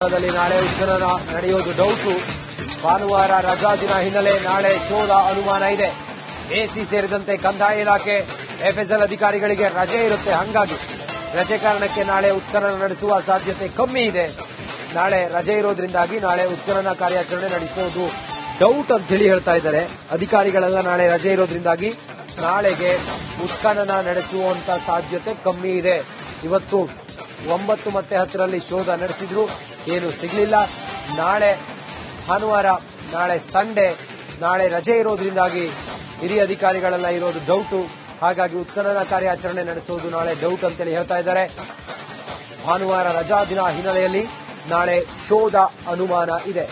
ನಾಳೆ ಉತ್ಖನನ ನಡೆಯುವುದು ಡೌಟು. ಭಾನುವಾರ ರಜಾ ದಿನ ಹಿನ್ನೆಲೆ ನಾಳೆ ಶೋಧ ಅನುಮಾನ ಇದೆ. ಎಸಿ ಸೇರಿದಂತೆ ಕಂದಾಯ ಇಲಾಖೆ ಎಫ್ಎಸ್ಎಲ್ ಅಧಿಕಾರಿಗಳಿಗೆ ರಜೆ ಇರುತ್ತೆ. ಹಾಗಾಗಿ ರಜೆ ಕಾರಣಕ್ಕೆ ನಾಳೆ ಉತ್ಖನನ ನಡೆಸುವ ಸಾಧ್ಯತೆ ಕಮ್ಮಿ ಇದೆ. ನಾಳೆ ರಜೆ ಇರೋದ್ರಿಂದಾಗಿ ನಾಳೆ ಉತ್ಖನನ ಕಾರ್ಯಾಚರಣೆ ನಡೆಸುವುದು ಡೌಟ್ ಅಂತ ಹೇಳಿ ಹೇಳ್ತಾ ಇದ್ದಾರೆ ಅಧಿಕಾರಿಗಳೆಲ್ಲ. ನಾಳೆ ರಜೆ ಇರೋದ್ರಿಂದಾಗಿ ನಾಳೆಗೆ ಉತ್ಖನನ ನಡೆಸುವಂತ ಸಾಧ್ಯತೆ ಕಮ್ಮಿ ಇದೆ. ಇವತ್ತು 9 ಮತ್ತು 10ರಲ್ಲಿ ಶೋಧ ನಡೆಸಿದ್ರು, ಏನು ಸಿಗಲಿಲ್ಲ. ನಾಳೆ ಭಾನುವಾರ, ನಾಳೆ ಸಂಡೇ, ನಾಳೆ ರಜೆ ಇರೋದ್ರಿಂದಾಗಿ ಹಿರಿಯ ಅಧಿಕಾರಿಗಳೆಲ್ಲ ಇರೋದು ಡೌಟು. ಹಾಗಾಗಿ ಉತ್ಖನನ ಕಾರ್ಯಾಚರಣೆ ನಡೆಸುವುದು ನಾಳೆ ಡೌಟ್ ಅಂತೇಳಿ ಹೇಳ್ತಾ ಇದ್ದಾರೆ. ಭಾನುವಾರ ರಜಾ ದಿನ ಹಿನ್ನೆಲೆಯಲ್ಲಿ ನಾಳೆ ಶೋಧ ಅನುಮಾನ ಇದೆ.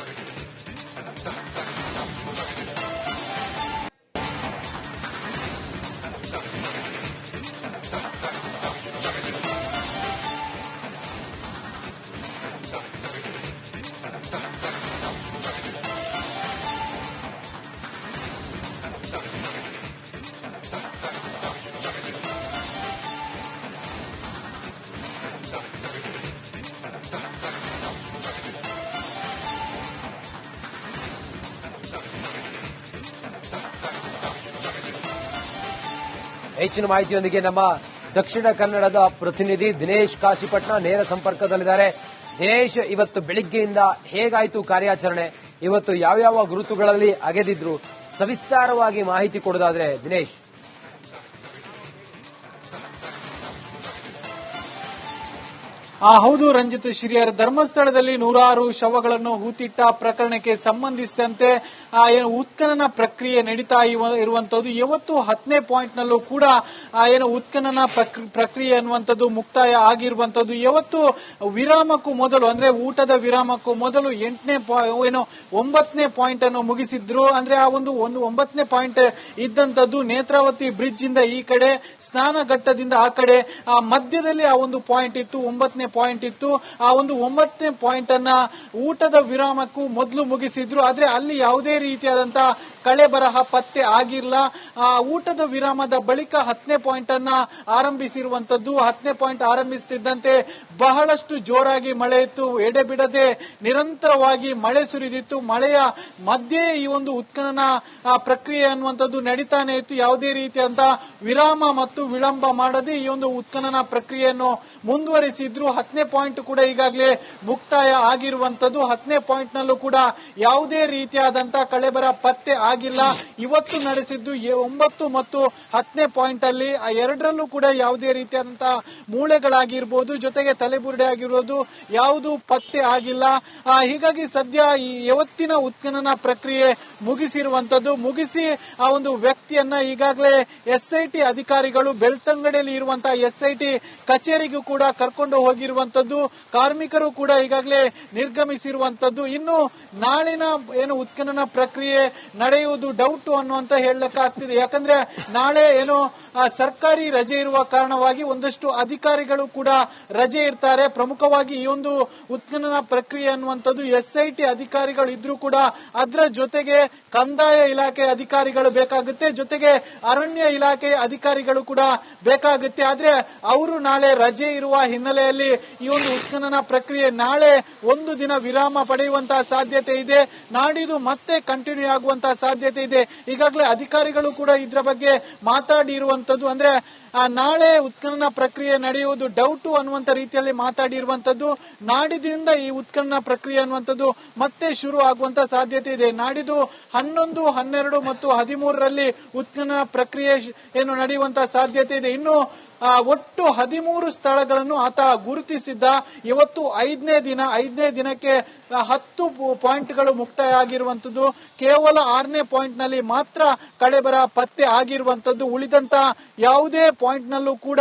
ಹೆಚ್ಚಿನ ಮಾಹಿತಿಯೊಂದಿಗೆ ನಮ್ಮ ದಕ್ಷಿಣ ಕನ್ನಡದ ಪ್ರತಿನಿಧಿ ದಿನೇಶ್ ಕಾಶಿಪಟ್ನ ನೇರ ಸಂಪರ್ಕದಲ್ಲಿದ್ದಾರೆ. ದಿನೇಶ್, ಇವತ್ತು ಬೆಳಿಗ್ಗೆಯಿಂದ ಹೇಗಾಯಿತು ಕಾರ್ಯಾಚರಣೆ? ಇವತ್ತು ಯಾವ್ಯಾವ ಗುರುತುಗಳಲ್ಲಿ ಅಗೆದಿದ್ರು? ಸವಿಸ್ತಾರವಾಗಿ ಮಾಹಿತಿ ಕೊಡೋದಾದ್ರೆ ದಿನೇಶ್. ಹೌದು ರಂಜಿತ್ ಶ್ರೀಯರ್, ಧರ್ಮಸ್ಥಳದಲ್ಲಿ 100 ಶವಗಳನ್ನು ಹೂತಿಟ್ಟ ಪ್ರಕರಣಕ್ಕೆ ಸಂಬಂಧಿಸಿದಂತೆ ಏನು ಉತ್ಖನನ ಪ್ರಕ್ರಿಯೆ ನಡೀತಾ ಇರುವಂತದ್ದು. ಇವತ್ತು 10ನೇ ಪಾಯಿಂಟ್ನಲ್ಲೂ ಕೂಡ ಏನು ಉತ್ಖನನ ಪ್ರಕ್ರಿಯೆ ಅನ್ನುವಂಥದ್ದು ಮುಕ್ತಾಯ ಆಗಿರುವಂತದ್ದು. ಇವತ್ತು ವಿರಾಮಕ್ಕೂ ಮೊದಲು, ಅಂದ್ರೆ ಊಟದ ವಿರಾಮಕ್ಕೂ ಮೊದಲು 9ನೇ ಪಾಯಿಂಟ್ ಅನ್ನು ಮುಗಿಸಿದ್ರು. ಅಂದ್ರೆ ಆ ಒಂದು 9ನೇ ಪಾಯಿಂಟ್ ಇದ್ದಂತದ್ದು ನೇತ್ರಾವತಿ ಬ್ರಿಡ್ಜ್ ಇಂದ ಈ ಕಡೆ, ಸ್ನಾನಘಟ್ಟದಿಂದ ಆ ಕಡೆ, ಆ ಮಧ್ಯದಲ್ಲಿ ಆ ಒಂದು ಪಾಯಿಂಟ್ ಇತ್ತು, 9ನೇ ಪಾಯಿಂಟ್ ಇತ್ತು. ಆ ಒಂದು 9ನೇ ಪಾಯಿಂಟ್ ಅನ್ನ ಊಟದ ವಿರಾಮಕ್ಕೂ ಮೊದಲು ಮುಗಿಸಿದ್ರು. ಆದ್ರೆ ಅಲ್ಲಿ ಯಾವುದೇ ರೀತಿಯಾದಂತಹ ಕಳೆಬರಹ ಪತ್ತೆ ಆಗಿಲ್ಲ. ಊಟದ ವಿರಾಮದ ಬಳಿಕ 10ನೇ ಪಾಯಿಂಟ್ ಅನ್ನ ಆರಂಭಿಸಿರುವಂತದ್ದು. 10ನೇ ಪಾಯಿಂಟ್ ಆರಂಭಿಸುತ್ತಿದ್ದಂತೆ ಬಹಳಷ್ಟು ಜೋರಾಗಿ ಮಳೆ ಇತ್ತು, ಎಡೆಬಿಡದೆ ನಿರಂತರವಾಗಿ ಮಳೆ ಸುರಿದಿತ್ತು. ಮಳೆಯ ಮಧ್ಯೆ ಈ ಒಂದು ಉತ್ಖನನ ಪ್ರಕ್ರಿಯೆ ಅನ್ನುವಂಥದ್ದು ನಡೀತಾನೆ ಇತ್ತು. ಯಾವುದೇ ರೀತಿಯಾದಂತಹ ವಿರಾಮ ಮತ್ತು ವಿಳಂಬ ಮಾಡದೆ ಈ ಒಂದು ಉತ್ಖನನ ಪ್ರಕ್ರಿಯೆಯನ್ನು ಮುಂದುವರಿಸಿದ್ರು. 10ನೇ ಪಾಯಿಂಟ್ ಕೂಡ ಈಗಾಗಲೇ ಮುಕ್ತಾಯ ಆಗಿರುವಂತದ್ದು. 10ನೇ ಪಾಯಿಂಟ್ ನಲ್ಲೂ ಕೂಡ ಯಾವುದೇ ರೀತಿಯಾದಂತಹ ಕಳೆಬರ ಪತ್ತೆ ಆಗಿಲ್ಲ. ಇವತ್ತು ನಡೆಸಿದ್ದು 9 ಮತ್ತು 10ನೇ ಪಾಯಿಂಟ್ ಅಲ್ಲಿ ಎರಡರಲ್ಲೂ ಕೂಡ ಯಾವುದೇ ರೀತಿಯಾದಂತಹ ಮೂಳೆಗಳಾಗಿರ್ಬೋದು, ಜೊತೆಗೆ ತಲೆಬುರುಡೆ ಆಗಿರೋದು ಯಾವುದು ಪತ್ತೆ ಆಗಿಲ್ಲ. ಹೀಗಾಗಿ ಸದ್ಯ ಈ ಇವತ್ತಿನ ಉತ್ಖನನ ಪ್ರಕ್ರಿಯೆ ಮುಗಿಸಿರುವಂತದ್ದು. ಮುಗಿಸಿ ಆ ಒಂದು ವ್ಯಕ್ತಿಯನ್ನ ಈಗಾಗಲೇ ಎಸ್ಐಟಿ ಅಧಿಕಾರಿಗಳು ಬೆಳ್ತಂಗಡಿಯಲ್ಲಿ ಇರುವಂತಹ ಎಸ್ಐಟಿ ಕಚೇರಿಗೂ ಕೂಡ ಕರ್ಕೊಂಡು ಹೋಗಿರುವಂತದ್ದು. ಕಾರ್ಮಿಕರು ಕೂಡ ಈಗಾಗಲೇ ನಿರ್ಗಮಿಸಿರುವಂತದ್ದು. ಇನ್ನು ನಾಳಿನ ಏನು ಉತ್ಖನನ ಪ್ರಕ್ರಿಯೆ ನಡೆಯುವುದು ಡೌಟ್ ಅನ್ನುವಂತ ಹೇಳಲಿಕ್ಕಾಗ್ತಿದೆ. ಯಾಕಂದ್ರೆ ನಾಳೆ ಏನು ಸರ್ಕಾರಿ ರಜೆ ಇರುವ ಕಾರಣವಾಗಿ ಒಂದಷ್ಟು ಅಧಿಕಾರಿಗಳು ಕೂಡ ರಜೆ ಇರ್ತಾರೆ. ಪ್ರಮುಖವಾಗಿ ಈ ಒಂದು ಉತ್ಖನನ ಪ್ರಕ್ರಿಯೆ ಅನ್ನುವಂಥದ್ದು ಎಸ್ಐಟಿ ಅಧಿಕಾರಿಗಳು ಇದ್ರೂ ಕೂಡ ಅದರ ಜೊತೆಗೆ ಕಂದಾಯ ಇಲಾಖೆ ಅಧಿಕಾರಿಗಳು ಬೇಕಾಗುತ್ತೆ, ಜೊತೆಗೆ ಅರಣ್ಯ ಇಲಾಖೆ ಅಧಿಕಾರಿಗಳು ಕೂಡ ಬೇಕಾಗುತ್ತೆ. ಆದ್ರೆ ಅವರು ನಾಳೆ ರಜೆ ಇರುವ ಹಿನ್ನೆಲೆಯಲ್ಲಿ ಈ ಒಂದು ಉತ್ಖನನ ಪ್ರಕ್ರಿಯೆ ನಾಳೆ ಒಂದು ದಿನ ವಿರಾಮ ಪಡೆಯುವಂತಹ ಸಾಧ್ಯತೆ ಇದೆ. ನಾಡಿದ್ದು ಮತ್ತೆ ಕಂಟಿನ್ಯೂ ಆಗುವಂತಹ ಸಾಧ್ಯತೆ ಇದೆ. ಈಗಾಗಲೇ ಅಧಿಕಾರಿಗಳು ಕೂಡ ಇದರ ಬಗ್ಗೆ ಮಾತಾಡಿರುವಂತದ್ದು. ಅಂದ್ರೆ ನಾಳೆ ಉತ್ಖನನ ಪ್ರಕ್ರಿಯೆ ನಡೆಯುವುದು ಡೌಟು ಅನ್ನುವಂತ ರೀತಿಯಲ್ಲಿ ಮಾತಾಡಿರುವಂತದ್ದು. ನಾಡಿದಿಂದ ಈ ಉತ್ಖನನ ಪ್ರಕ್ರಿಯೆ ಅನ್ನುವಂಥದ್ದು ಮತ್ತೆ ಶುರು ಆಗುವಂತ ಸಾಧ್ಯತೆ ಇದೆ. ನಾಡಿದ್ದು 11, 12 ಮತ್ತು 13ರಲ್ಲಿ ಉತ್ಖನನ ಪ್ರಕ್ರಿಯೆ ಏನು ನಡೆಯುವಂತ ಸಾಧ್ಯತೆ ಇದೆ. ಇನ್ನು ಒಟ್ಟು 13 ಸ್ಥಳಗಳನ್ನು ಆತ ಗುರುತಿಸಿದ್ದ. ಇವತ್ತು 5ನೇ ದಿನಕ್ಕೆ 10 ಪಾಯಿಂಟ್ಗಳು ಮುಕ್ತಾಯ ಆಗಿರುವಂತದ್ದು. ಕೇವಲ 6ನೇ ಪಾಯಿಂಟ್ ನಲ್ಲಿ ಮಾತ್ರ ಕಳೆಬರ ಪತ್ತೆ ಆಗಿರುವಂತದ್ದು. ಉಳಿದಂತ ಯಾವುದೇ ಪಾಯಿಂಟ್ ನಲ್ಲೂ ಕೂಡ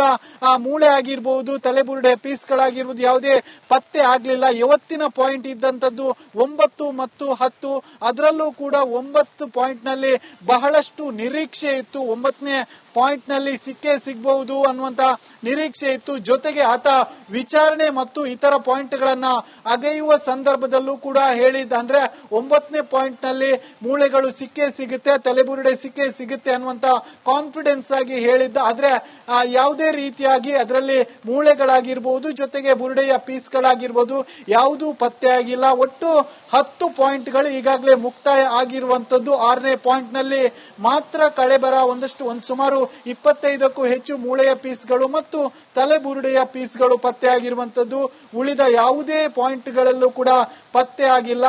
ಮೂಳೆ ಆಗಿರಬಹುದು, ತಲೆಬುರುಡೆ ಪೀಸ್ಗಳಾಗಿರ್ಬೋದು, ಯಾವುದೇ ಪತ್ತೆ ಆಗ್ಲಿಲ್ಲ. ಇವತ್ತಿನ ಪಾಯಿಂಟ್ ಇದ್ದಂತದ್ದು 9 ಮತ್ತು 10. ಅದರಲ್ಲೂ ಕೂಡ 9 ಪಾಯಿಂಟ್ ನಲ್ಲಿ ಬಹಳಷ್ಟು ನಿರೀಕ್ಷೆ ಇತ್ತು. 9ನೇ ಪಾಯಿಂಟ್ ನಲ್ಲಿ ಸಿಕ್ಕೇ ಸಿಗಬಹುದು ಅನ್ನುವಂತ ನಿರೀಕ್ಷೆ ಇತ್ತು. ಜೊತೆಗೆ ಆತ ವಿಚಾರಣೆ ಮತ್ತು ಇತರ ಪಾಯಿಂಟ್ ಗಳನ್ನ ಅಗೆಯುವ ಸಂದರ್ಭದಲ್ಲೂ ಕೂಡ ಹೇಳಿದ್ದ, ಅಂದ್ರೆ 9ನೇ ಪಾಯಿಂಟ್ ನಲ್ಲಿ ಮೂಳೆಗಳು ಸಿಕ್ಕೇ ಸಿಗುತ್ತೆ, ತಲೆಬುರುಡೆ ಸಿಕ್ಕೇ ಸಿಗುತ್ತೆ ಅನ್ನುವಂತ ಕಾನ್ಫಿಡೆನ್ಸ್ ಆಗಿ ಹೇಳಿದ್ದ. ಆದ್ರೆ ಯಾವುದೇ ರೀತಿಯಾಗಿ ಅದರಲ್ಲಿ ಮೂಳೆಗಳಾಗಿರ್ಬಹುದು, ಜೊತೆಗೆ ಬುರುಡೆಯ ಪೀಸ್ಗಳಾಗಿರ್ಬೋದು ಯಾವುದೂ ಪತ್ತೆ ಆಗಿಲ್ಲ. ಒಟ್ಟು 10 ಪಾಯಿಂಟ್ಗಳು ಈಗಾಗಲೇ ಮುಕ್ತಾಯ ಆಗಿರುವಂತದ್ದು. 6ನೇ ಪಾಯಿಂಟ್ ನಲ್ಲಿ ಮಾತ್ರ ಕಳೆಬರ ಒಂದು ಸುಮಾರು 25ಕ್ಕೂ ಹೆಚ್ಚು ಮೂಳೆಯ ಪೀಸ್ಗಳು ಮತ್ತು ತಲೆಬುರುಡೆಯ ಪೀಸ್ಗಳು ಪತ್ತೆ ಆಗಿರುವಂತದ್ದು. ಉಳಿದ ಯಾವುದೇ ಪಾಯಿಂಟ್ಗಳಲ್ಲೂ ಕೂಡ ಪತ್ತೆ ಆಗಿಲ್ಲ.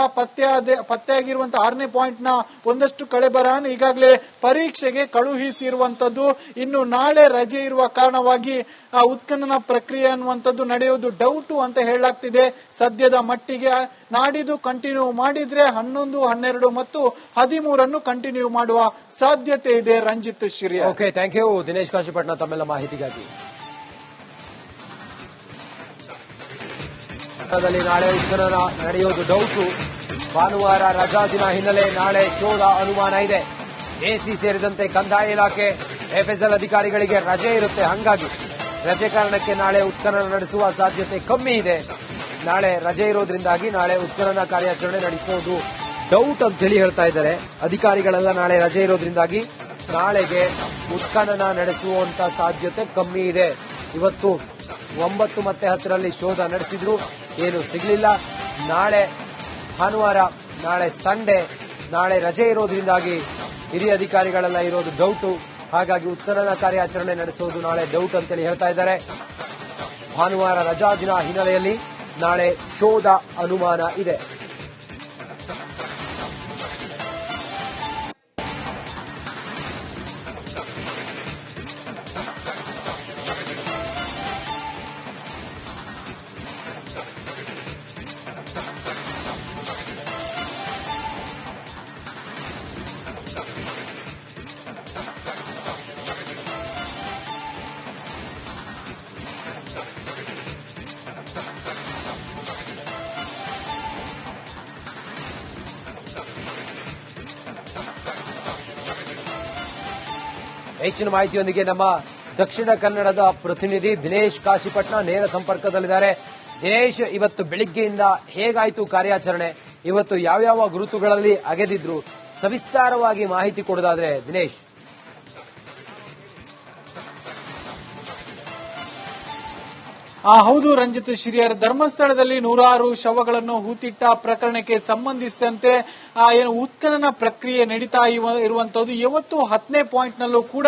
ಪತ್ತೆ ಆಗಿರುವಂತಹ 6ನೇ ಪಾಯಿಂಟ್ ನ ಒಂದಷ್ಟು ಕಳೆಬರವನ್ನು ಈಗಾಗಲೇ ಪರೀಕ್ಷೆಗೆ ಕಳುಹಿಸಿರುವಂತದ್ದು. ಇನ್ನು ನಾಳೆ ರಜೆ ಇರುವ ಕಾರಣವಾಗಿ ಆ ಉತ್ಖನನ ಪ್ರಕ್ರಿಯೆ ಅನ್ನುವಂಥದ್ದು ನಡೆಯುವುದು ಡೌಟು ಅಂತ ಹೇಳಲಾಗ್ತಿದೆ. ಸದ್ಯದ ಮಟ್ಟಿಗೆ ನಾಡಿದ್ದು ಕಂಟಿನ್ಯೂ ಮಾಡಿದ್ರೆ 11, 12 ಮತ್ತು 13 ಕಂಟಿನ್ಯೂ ಮಾಡುವ ಸಾಧ್ಯತೆ ಇದೆ. Ranjit Shri. Okay, thank you Dinesh Kashipatna ತಮ್ಮೆಲ್ಲ ಮಾಹಿತಿಗಾಗಿ. ನಾಳೆ ಉತ್ಖನನ ನಡೆಯುವುದು ಡೌಟು. ಭಾನುವಾರ ರಜಾ ದಿನ ಹಿನ್ನೆಲೆ ನಾಳೆ ಶೋಧ ಅನುಮಾನ ಇದೆ. ಎಸಿ ಸೇರಿದಂತೆ ಕಂದಾಯ ಇಲಾಖೆ, ಎಫ್ಎಸ್ಎಲ್ ಅಧಿಕಾರಿಗಳಿಗೆ ರಜೆ ಇರುತ್ತೆ. ಹಾಗಾಗಿ ರಜೆ ಕಾರಣಕ್ಕೆ ನಾಳೆ ಉತ್ಖನನ ನಡೆಸುವ ಸಾಧ್ಯತೆ ಕಮ್ಮಿ ಇದೆ. ನಾಳೆ ರಜೆ ಇರೋದ್ರಿಂದಾಗಿ ನಾಳೆ ಉತ್ಖನನ ಕಾರ್ಯಾಚರಣೆ ನಡೆಸೋದು ಡೌಟ್ ಅಂತ ಹೇಳಿ ಹೇಳ್ತಾ ಇದ್ದಾರೆ ಅಧಿಕಾರಿಗಳೆಲ್ಲ. ನಾಳೆ ರಜೆ ಇರೋದ್ರಿಂದಾಗಿ ನಾಳೆಗೆ ಉತ್ಖನನ ನಡೆಸುವಂತ ಸಾಧ್ಯತೆ ಕಮ್ಮಿ ಇದೆ. ಇವತ್ತು 9 ಮತ್ತು 10ರಲ್ಲಿ ಶೋಧ ನಡೆಸಿದ್ರು, ಏನು ಸಿಗಲಿಲ್ಲ. ನಾಳೆ ಭಾನುವಾರ, ನಾಳೆ ಸಂಡೇ, ನಾಳೆ ರಜೆ ಇರೋದ್ರಿಂದಾಗಿ ಹಿರಿಯ ಅಧಿಕಾರಿಗಳೆಲ್ಲ ಇರೋದು ಡೌಟು. ಹಾಗಾಗಿ ಉತ್ಖನನ ಕಾರ್ಯಾಚರಣೆ ನಡೆಸೋದು ನಾಳೆ ಡೌಟ್ ಅಂತೇಳಿ ಹೇಳ್ತಾ ಇದ್ದಾರೆ. ಭಾನುವಾರ ರಜಾ ದಿನ ಹಿನ್ನೆಲೆಯಲ್ಲಿ ನಾಳೆ ಶೋಧ ಅನುಮಾನ ಇದೆ. ಹೆಚ್ಚಿನ ಮಾಹಿತಿಯೊಂದಿಗೆ ನಮ್ಮ ದಕ್ಷಿಣ ಕನ್ನಡದ ಪ್ರತಿನಿಧಿ ದಿನೇಶ್ ಕಾಶಿಪಟ್ನ ನೇರ ಸಂಪರ್ಕದಲ್ಲಿದ್ದಾರೆ. ದಿನೇಶ್, ಇವತ್ತು ಬೆಳಿಗ್ಗೆಯಿಂದ ಹೇಗಾಯಿತು ಕಾರ್ಯಾಚರಣೆ? ಇವತ್ತು ಯಾವ್ಯಾವ ಗುರುತುಗಳಲ್ಲಿ ಅಗೆದಿದ್ರು? ಸವಿಸ್ತಾರವಾಗಿ ಮಾಹಿತಿ ಕೊಡೋದಾದ್ರೆ ದಿನೇಶ್. ಹೌದು ರಂಜಿತ್ ಶ್ರೀಯರ್, ಧರ್ಮಸ್ಥಳದಲ್ಲಿ 100 ಶವಗಳನ್ನು ಹೂತಿಟ್ಟ ಪ್ರಕರಣಕ್ಕೆ ಸಂಬಂಧಿಸಿದಂತೆ ಏನು ಉತ್ಖನನ ಪ್ರಕ್ರಿಯೆ ನಡೀತಾ ಇರುವಂತದ್ದು. ಇವತ್ತು 10ನೇ ಪಾಯಿಂಟ್ ನಲ್ಲೂ ಕೂಡ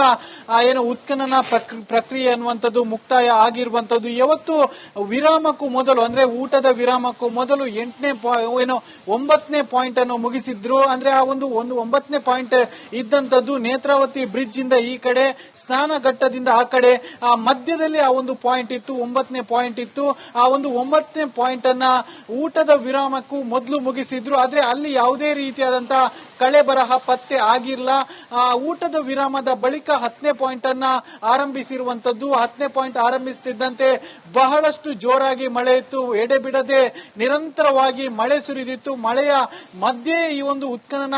ಏನು ಉತ್ಖನನ ಪ್ರಕ್ರಿಯೆ ಅನ್ನುವಂಥದ್ದು ಮುಕ್ತಾಯ ಆಗಿರುವಂತದ್ದು. ಇವತ್ತು ವಿರಾಮಕ್ಕೂ ಮೊದಲು, ಅಂದ್ರೆ ಊಟದ ವಿರಾಮಕ್ಕೂ ಮೊದಲು 9ನೇ ಪಾಯಿಂಟ್ ಅನ್ನು ಮುಗಿಸಿದ್ರು. ಅಂದ್ರೆ ಆ ಒಂದು 9ನೇ ಪಾಯಿಂಟ್ ಇದ್ದಂತದ್ದು ನೇತ್ರಾವತಿ ಬ್ರಿಡ್ಜ್ ಇಂದ ಈ ಕಡೆ, ಸ್ನಾನಘಟ್ಟದಿಂದ ಆ ಕಡೆ, ಆ ಮಧ್ಯದಲ್ಲಿ ಆ ಒಂದು ಪಾಯಿಂಟ್ ಇತ್ತು, 9ನೇ ಪಾಯಿಂಟ್ ಇತ್ತು. ಆ ಒಂದು 9ನೇ ಪಾಯಿಂಟ್ ಅನ್ನ ಊಟದ ವಿರಾಮಕ್ಕೂ ಮೊದಲು ಮುಗಿಸಿದ್ರು. ಆದ್ರೆ ಅಲ್ಲಿ ಯಾವುದೇ ರೀತಿಯಾದಂತಹ ಕಳೆ ಬರಹ ಪತ್ತೆ ಆಗಿಲ್ಲ. ಊಟದ ವಿರಾಮದ ಬಳಿಕ 10ನೇ ಪಾಯಿಂಟ್ ಅನ್ನ ಆರಂಭಿಸಿರುವಂತದ್ದು. 10ನೇ ಪಾಯಿಂಟ್ ಆರಂಭಿಸುತ್ತಿದ್ದಂತೆ ಬಹಳಷ್ಟು ಜೋರಾಗಿ ಮಳೆ ಇತ್ತು, ಎಡೆಬಿಡದೆ ನಿರಂತರವಾಗಿ ಮಳೆ ಸುರಿದಿತ್ತು. ಮಳೆಯ ಮಧ್ಯೆ ಈ ಒಂದು ಉತ್ಖನನ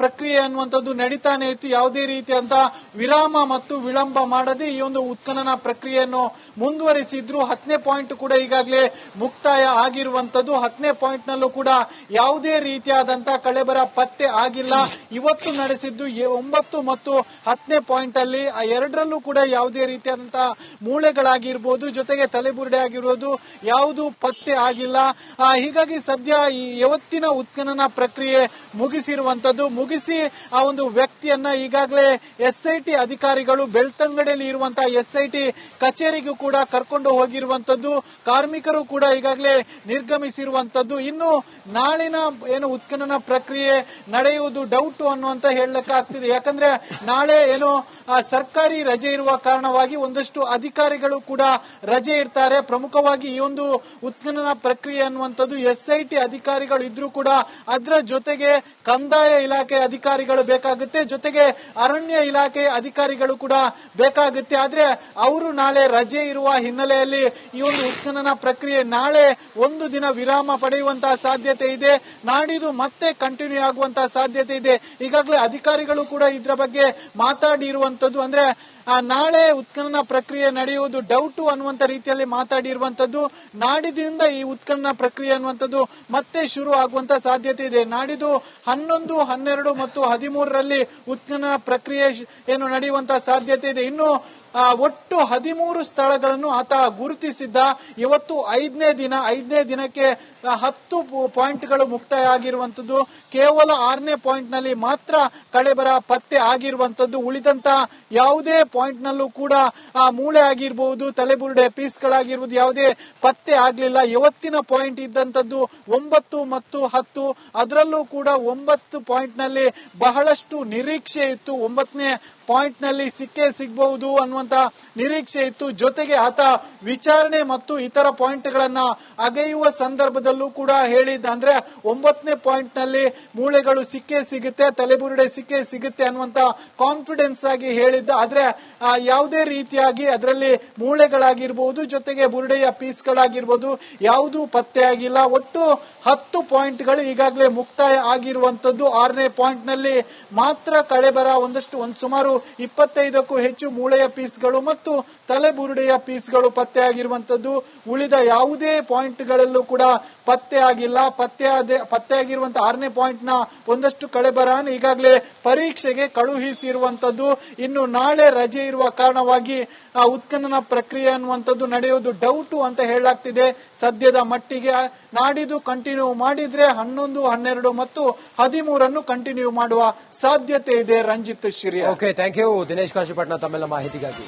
ಪ್ರಕ್ರಿಯೆ ಅನ್ನುವಂಥದ್ದು ನಡೀತಾನೆ ಇತ್ತು. ಯಾವುದೇ ರೀತಿಯಾದಂತಹ ವಿರಾಮ ಮತ್ತು ವಿಳಂಬ ಮಾಡದೆ ಈ ಒಂದು ಉತ್ಖನನ ಪ್ರಕ್ರಿಯೆಯನ್ನು ಮುಂದುವರಿಸಿದ್ರು. 10ನೇ ಪಾಯಿಂಟ್ ಕೂಡ ಈಗಾಗಲೇ ಮುಕ್ತಾಯ ಆಗಿರುವಂತದ್ದು. 10ನೇ ಪಾಯಿಂಟ್ ನಲ್ಲೂ ಕೂಡ ಯಾವುದೇ ರೀತಿಯಾದಂತಹ ಕಳೆಬರ ಪತ್ತೆ ಆಗಿಲ್ಲ. ಇವತ್ತು ನಡೆಸಿದ್ದು 9 ಮತ್ತು 10ನೇ ಪಾಯಿಂಟ್ ಅಲ್ಲಿ ಎರಡರಲ್ಲೂ ಕೂಡ ಯಾವುದೇ ರೀತಿಯಾದಂತಹ ಮೂಳೆಗಳಾಗಿರ್ಬೋದು, ಜೊತೆಗೆ ತಲೆಬುರುಡೆ ಆಗಿರ್ಬೋದು ಯಾವುದು ಪತ್ತೆ ಆಗಿಲ್ಲ. ಹೀಗಾಗಿ ಸದ್ಯ ಈ ಇವತ್ತಿನ ಉತ್ಖನನ ಪ್ರಕ್ರಿಯೆ ಮುಗಿಸಿರುವಂತದ್ದು. ಮುಗಿಸಿ ಆ ಒಂದು ವ್ಯಕ್ತಿಯನ್ನ ಈಗಾಗಲೇ ಎಸ್ಐಟಿ ಅಧಿಕಾರಿಗಳು ಬೆಳ್ತಂಗಡಿಯಲ್ಲಿ ಇರುವಂತಹ ಎಸ್ಐಟಿ ಕಚೇರಿಗೂ ಕೂಡ ಕರ್ಕೊಂಡು ಹೋಗಿರುವಂತದ್ದು. ಕಾರ್ಮಿಕರು ಕೂಡ ಈಗಾಗಲೇ ನಿರ್ಗಮಿಸಿರುವಂತದ್ದು. ಇನ್ನು ನಾಳಿನ ಏನು ಉತ್ಖನನ ಪ್ರಕ್ರಿಯೆ ನಡೆಯುವುದು ಡೌಟ್ ಅನ್ನುವಂತ ಹೇಳಲಿಕ್ಕಾಗ್ತಿದೆ. ಯಾಕಂದ್ರೆ ನಾಳೆ ಏನು ಸರ್ಕಾರಿ ರಜೆ ಇರುವ ಕಾರಣವಾಗಿ ಒಂದಷ್ಟು ಅಧಿಕಾರಿಗಳು ಕೂಡ ರಜೆ ಇರ್ತಾರೆ. ಪ್ರಮುಖವಾಗಿ ಈ ಒಂದು ಉತ್ಖನನ ಪ್ರಕ್ರಿಯೆ ಅನ್ನುವಂಥದ್ದು ಎಸ್ಐಟಿ ಅಧಿಕಾರಿಗಳು ಇದ್ರೂ ಕೂಡ ಅದರ ಜೊತೆಗೆ ಕಂದಾಯ ಇಲಾಖೆ ಅಧಿಕಾರಿಗಳು ಬೇಕಾಗುತ್ತೆ, ಜೊತೆಗೆ ಅರಣ್ಯ ಇಲಾಖೆ ಅಧಿಕಾರಿಗಳು ಕೂಡ ಬೇಕಾಗುತ್ತೆ. ಆದ್ರೆ ಅವರು ನಾಳೆ ರಜೆ ಇರುವ ಹಿನ್ನೆಲೆಯಲ್ಲಿ ಈ ಒಂದು ಉತ್ಖನನ ಪ್ರಕ್ರಿಯೆ ನಾಳೆ ಒಂದು ದಿನ ವಿರಾಮ ಪಡೆಯುವಂತಹ ಸಾಧ್ಯತೆ ಇದೆ. ನಾಡಿದ್ದು ಮತ್ತೆ ಕಂಟಿನ್ಯೂ ಆಗುವಂತಹ ಸಾಧ್ಯತೆ ಇದೆ. ಈಗಾಗಲೇ ಅಧಿಕಾರಿಗಳು ಕೂಡ ಇದರ ಬಗ್ಗೆ ಮಾತಾಡಿರುವಂತದ್ದು. ಅಂದ್ರೆ ನಾಳೆ ಉತ್ಖನನ ಪ್ರಕ್ರಿಯೆ ನಡೆಯುವುದು ಡೌಟು ಅನ್ನುವಂತ ರೀತಿಯಲ್ಲಿ ಮಾತಾಡಿರುವಂತದ್ದು. ನಾಡಿದಿಂದ ಈ ಉತ್ಖನನ ಪ್ರಕ್ರಿಯೆ ಅನ್ನುವಂಥದ್ದು ಮತ್ತೆ ಶುರು ಆಗುವಂತ ಸಾಧ್ಯತೆ ಇದೆ. ನಾಡಿದ್ದು 11, 12 ಮತ್ತು 13ರಲ್ಲಿ ಉತ್ಖನನ ಪ್ರಕ್ರಿಯೆ ಏನು ನಡೆಯುವಂತ ಸಾಧ್ಯತೆ ಇದೆ. ಇನ್ನು ಒಟ್ಟು 13 ಸ್ಥಳಗಳನ್ನು ಆತ ಗುರುತಿಸಿದ್ದ. ಇವತ್ತು 5ನೇ ದಿನಕ್ಕೆ 10 ಪಾಯಿಂಟ್ಗಳು ಮುಕ್ತಾಯ ಆಗಿರುವಂತದ್ದು. ಕೇವಲ 6ನೇ ಪಾಯಿಂಟ್ ನಲ್ಲಿ ಮಾತ್ರ ಕಳೆಬರ ಪತ್ತೆ ಆಗಿರುವಂತದ್ದು. ಉಳಿದಂತ ಯಾವುದೇ ಪಾಯಿಂಟ್ ನಲ್ಲೂ ಕೂಡ ಮೂಳೆ ಆಗಿರಬಹುದು, ತಲೆಬುರುಡೆ ಪೀಸ್ಗಳಾಗಿರ್ಬೋದು, ಯಾವುದೇ ಪತ್ತೆ ಆಗ್ಲಿಲ್ಲ. ಇವತ್ತಿನ ಪಾಯಿಂಟ್ ಇದ್ದಂತದ್ದು 9 ಮತ್ತು 10. ಅದರಲ್ಲೂ ಕೂಡ 9 ಪಾಯಿಂಟ್ ನಲ್ಲಿ ಬಹಳಷ್ಟು ನಿರೀಕ್ಷೆ ಇತ್ತು. 9ನೇ ಪಾಯಿಂಟ್ ನಲ್ಲಿ ಸಿಗಬಹುದು ಅನ್ನುವಂತ ನಿರೀಕ್ಷೆ ಇತ್ತು. ಜೊತೆಗೆ ಆತ ವಿಚಾರಣೆ ಮತ್ತು ಇತರ ಪಾಯಿಂಟ್ ಗಳನ್ನ ಅಗೆಯುವ ಸಂದರ್ಭದಲ್ಲೂ ಕೂಡ ಹೇಳಿದ್ದ. ಅಂದ್ರೆ 9ನೇ ಪಾಯಿಂಟ್ ನಲ್ಲಿ ಮೂಳೆಗಳು ಸಿಗುತ್ತೆ, ತಲೆಬುರುಡೆ ಸಿಗುತ್ತೆ ಅನ್ನುವಂತ ಕಾನ್ಫಿಡೆನ್ಸ್ ಆಗಿ ಹೇಳಿದ್ದ. ಆದ್ರೆ ಯಾವುದೇ ರೀತಿಯಾಗಿ ಅದರಲ್ಲಿ ಮೂಳೆಗಳಾಗಿರ್ಬಹುದು, ಜೊತೆಗೆ ಬುರುಡೆಯ ಪೀಸ್ಗಳಾಗಿರ್ಬೋದು ಯಾವುದೂ ಪತ್ತೆ ಆಗಿಲ್ಲ. ಒಟ್ಟು 10 ಪಾಯಿಂಟ್ಗಳು ಈಗಾಗಲೇ ಮುಕ್ತಾಯ ಆಗಿರುವಂತದ್ದು. 6ನೇ ಪಾಯಿಂಟ್ ನಲ್ಲಿ ಮಾತ್ರ ಕಳೆಬರ ಸುಮಾರು 25ಕ್ಕೂ ಹೆಚ್ಚು ಮೂಳೆಯ ಪೀಸ್ಗಳು ಮತ್ತು ತಲೆಬುರುಡೆಯ ಪೀಸ್ಗಳು ಪತ್ತೆ ಆಗಿರುವಂತದ್ದು. ಉಳಿದ ಯಾವುದೇ ಪಾಯಿಂಟ್ಗಳಲ್ಲೂ ಕೂಡ ಪತ್ತೆ ಆಗಿಲ್ಲ. ಪತ್ತೆ ಆಗಿರುವಂತಹ 6ನೇ ಪಾಯಿಂಟ್ ನ ಒಂದಷ್ಟು ಕಳೆಬರ ಈಗಾಗಲೇ ಪರೀಕ್ಷೆಗೆ ಕಳುಹಿಸಿರುವಂತದ್ದು. ಇನ್ನು ನಾಳೆ ರಜೆ ಇರುವ ಕಾರಣವಾಗಿ ಉತ್ಖನನ ಪ್ರಕ್ರಿಯೆ ಅನ್ನುವಂಥದ್ದು ನಡೆಯೋದು ಡೌಟು ಅಂತ ಹೇಳಲಾಗ್ತಿದೆ. ಸದ್ಯದ ಮಟ್ಟಿಗೆ ನಾಡಿದ್ದು ಕಂಟಿನ್ಯೂ ಮಾಡಿದ್ರೆ 11, 12 ಮತ್ತು 13 ಕಂಟಿನ್ಯೂ ಮಾಡುವ ಸಾಧ್ಯತೆ ಇದೆ. Ranjit Shri. Okay, thank you Dinesh Kashipatna ತಮ್ಮೆಲ್ಲ ಮಾಹಿತಿಗಾಗಿ.